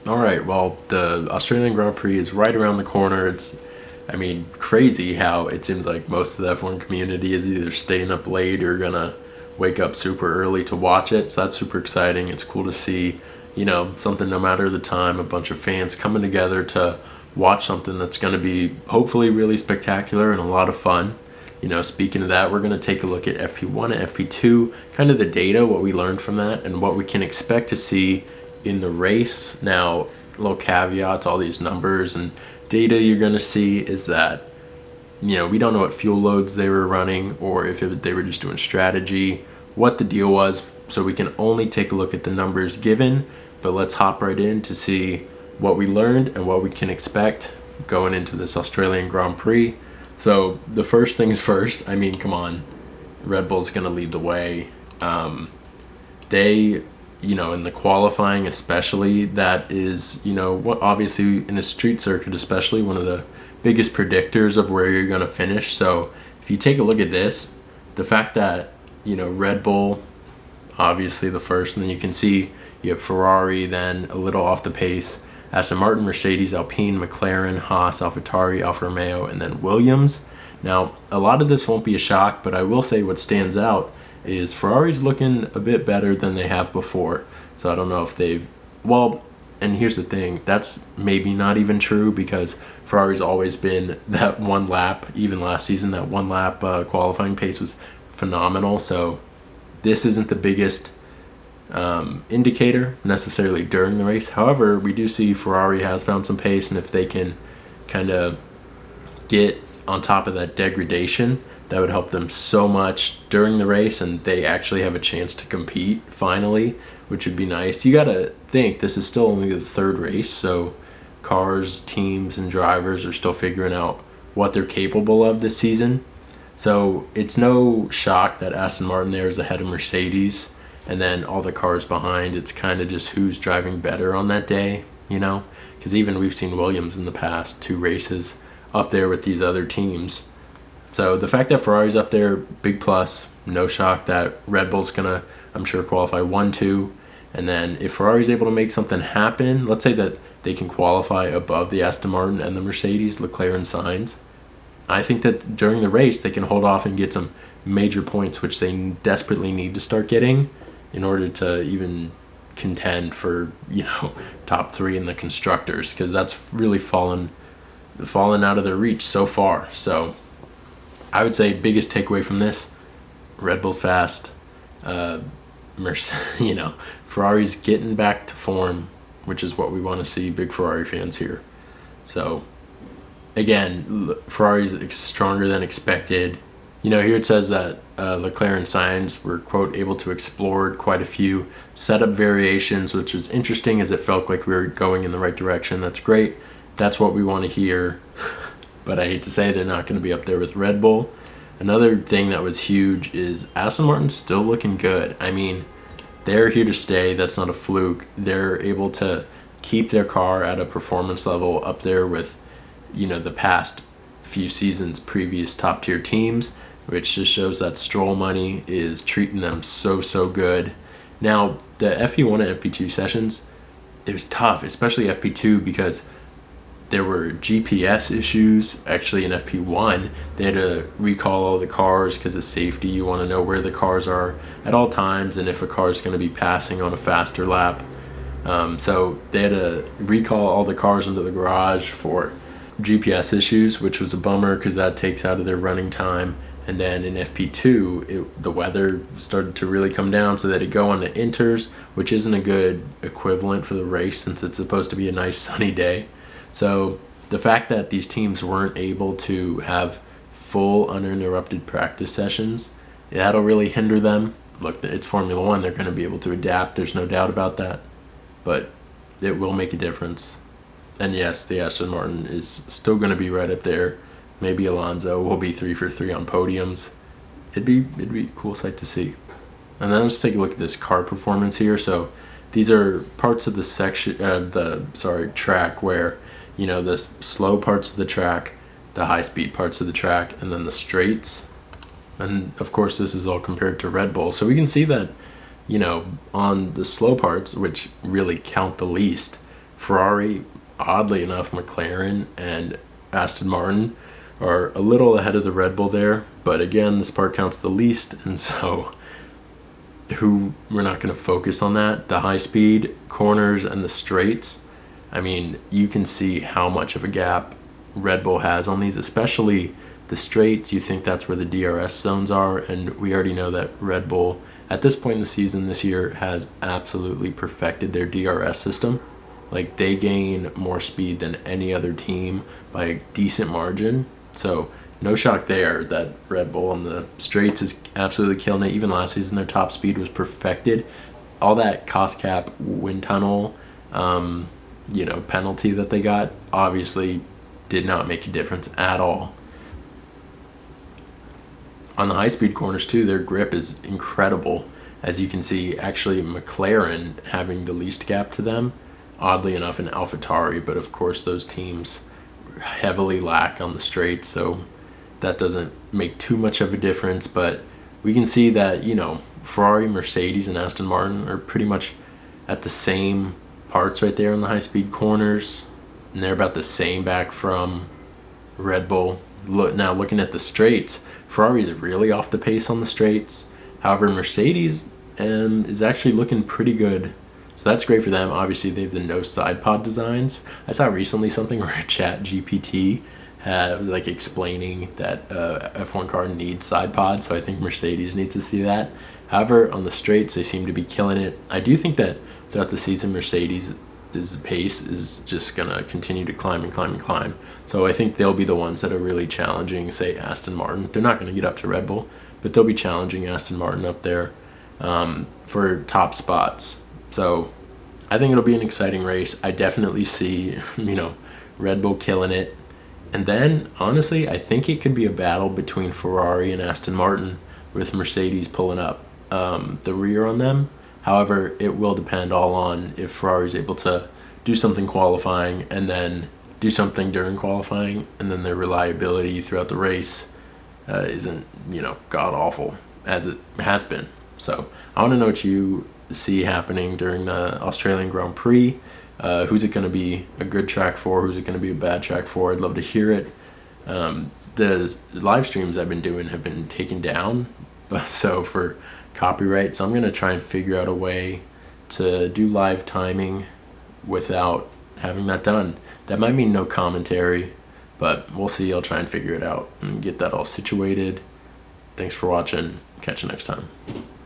All right, well, the Australian Grand Prix is right around the corner. I mean, crazy how it seems like most of the F1 community is either staying up late or gonna wake up super early to watch it. So that's super exciting. It's cool to see, something no matter the time, a bunch of fans coming together to watch something that's gonna be hopefully really spectacular and a lot of fun. Speaking of that, we're going to take a look at FP1 and FP2, kind of the data, what we learned from that, and what we can expect to see in the race. Now, a little caveat to all these numbers and data you're going to see is that, we don't know what fuel loads they were running or if they were just doing strategy, what the deal was. So we can only take a look at the numbers given, but let's hop right in to see what we learned and what we can expect going into this Australian Grand Prix. So the first things first, I mean, come on, Red Bull's going to lead the way. They, in the qualifying especially, that is, what obviously in a street circuit especially, one of the biggest predictors of where you're going to finish. So if you take a look at this, the fact that, Red Bull, obviously the first, and then you can see you have Ferrari then a little off the pace, Aston Martin, Mercedes, Alpine, McLaren, Haas, AlphaTauri, Alfa Romeo, and then Williams. Now, a lot of this won't be a shock, but I will say what stands out is Ferrari's looking a bit better than they have before. So I don't know if and here's the thing, that's maybe not even true because Ferrari's always been that one lap, even last season, that one lap qualifying pace was phenomenal. So this isn't the biggest indicator necessarily during the race. However, we do see Ferrari has found some pace, and if they can kind of get on top of that degradation, that would help them so much during the race, and they actually have a chance to compete finally, which would be nice. You gotta think this is still only the third race, so cars, teams, and drivers are still figuring out what they're capable of this season. So it's no shock that Aston Martin there is ahead of Mercedes, and then all the cars behind, it's kind of just who's driving better on that day, because even we've seen Williams in the past two races up there with these other teams. So the fact that Ferrari's up there, big plus. No shock that Red Bull's gonna, I'm sure, qualify 1-2, and then if Ferrari's able to make something happen, let's say that they can qualify above the Aston Martin and the Mercedes, Leclerc and Sainz, I think that during the race they can hold off and get some major points, which they desperately need to start getting in order to even contend for, top three in the constructors, because that's really fallen out of their reach so far. So I would say biggest takeaway from this, Red Bull's fast. Ferrari's getting back to form, which is what we want to see, big Ferrari fans here. So again, Ferrari's stronger than expected. Here it says that Leclerc and Sainz were, quote, able to explore quite a few setup variations, which was interesting as it felt like we were going in the right direction. That's great. That's what we want to hear. But I hate to say they're not going to be up there with Red Bull. Another thing that was huge is Aston Martin's still looking good. I mean, they're here to stay. That's not a fluke. They're able to keep their car at a performance level up there with, the past few seasons' previous top-tier teams, which just shows that Stroll money is treating them so good. Now, the FP1 and FP2 sessions, it was tough, especially FP2, because there were GPS issues. Actually, in FP1, they had to recall all the cars because of safety. You want to know where the cars are at all times and if a car is going to be passing on a faster lap. So they had to recall all the cars into the garage for GPS issues, which was a bummer because that takes out of their running time. And then in FP2, the weather started to really come down, so they had to go on the inters, which isn't a good equivalent for the race since it's supposed to be a nice sunny day. So the fact that these teams weren't able to have full uninterrupted practice sessions, that'll really hinder them. Look, it's Formula One. They're going to be able to adapt. There's no doubt about that. But it will make a difference. And yes, the Aston Martin is still going to be right up there. Maybe Alonso will be 3 for 3 on podiums. It'd be a cool sight to see. And then let's take a look at this car performance here. So these are parts of the section of the track where, the slow parts of the track, the high speed parts of the track, and then the straights. And of course this is all compared to Red Bull. So we can see that, on the slow parts, which really count the least, Ferrari, oddly enough, McLaren and Aston Martin are a little ahead of the Red Bull there, but again, this part counts the least, and so we're not going to focus on that. The high speed corners and the straights, I mean, you can see how much of a gap Red Bull has on these, especially the straights. You think that's where the DRS zones are, and we already know that Red Bull at this point in the season this year has absolutely perfected their DRS system. Like, they gain more speed than any other team by a decent margin. So no shock there that Red Bull on the straights is absolutely killing it. Even last season, their top speed was perfected. All that cost cap wind tunnel, penalty that they got obviously did not make a difference at all. On the high-speed corners too, their grip is incredible. As you can see, actually McLaren having the least gap to them, oddly enough, in AlphaTauri, but of course those teams heavily lack on the straight, so that doesn't make too much of a difference. But we can see that, Ferrari, Mercedes, and Aston Martin are pretty much at the same parts right there on the high-speed corners, and they're about the same back from Red Bull. Now looking at the straights, Ferrari is really off the pace on the straights. However, Mercedes is actually looking pretty good, so that's great for them. Obviously, they have the no side pod designs. I saw recently something where ChatGPT was like explaining that F1 car needs side pods, so I think Mercedes needs to see that. However, on the straights, they seem to be killing it. I do think that throughout the season, Mercedes' pace is just going to continue to climb and climb and climb. So I think they'll be the ones that are really challenging, say, Aston Martin. They're not going to get up to Red Bull, but they'll be challenging Aston Martin up there for top spots. So I think it'll be an exciting race. I definitely see, Red Bull killing it. And then, honestly, I think it could be a battle between Ferrari and Aston Martin, with Mercedes pulling up the rear on them. However, it will depend all on if Ferrari's able to do something qualifying and then do something during qualifying, and then their reliability throughout the race isn't, god awful as it has been. So I want to know what you see happening during the Australian Grand Prix. Who's it going to be a good track for? Who's it going to be a bad track for? I'd love to hear it. The live streams I've been doing have been taken down, but so for copyright, so I'm going to try and figure out a way to do live timing without having that done. That might mean no commentary, but we'll see. I'll try and figure it out and get that all situated. Thanks for watching. Catch you next time.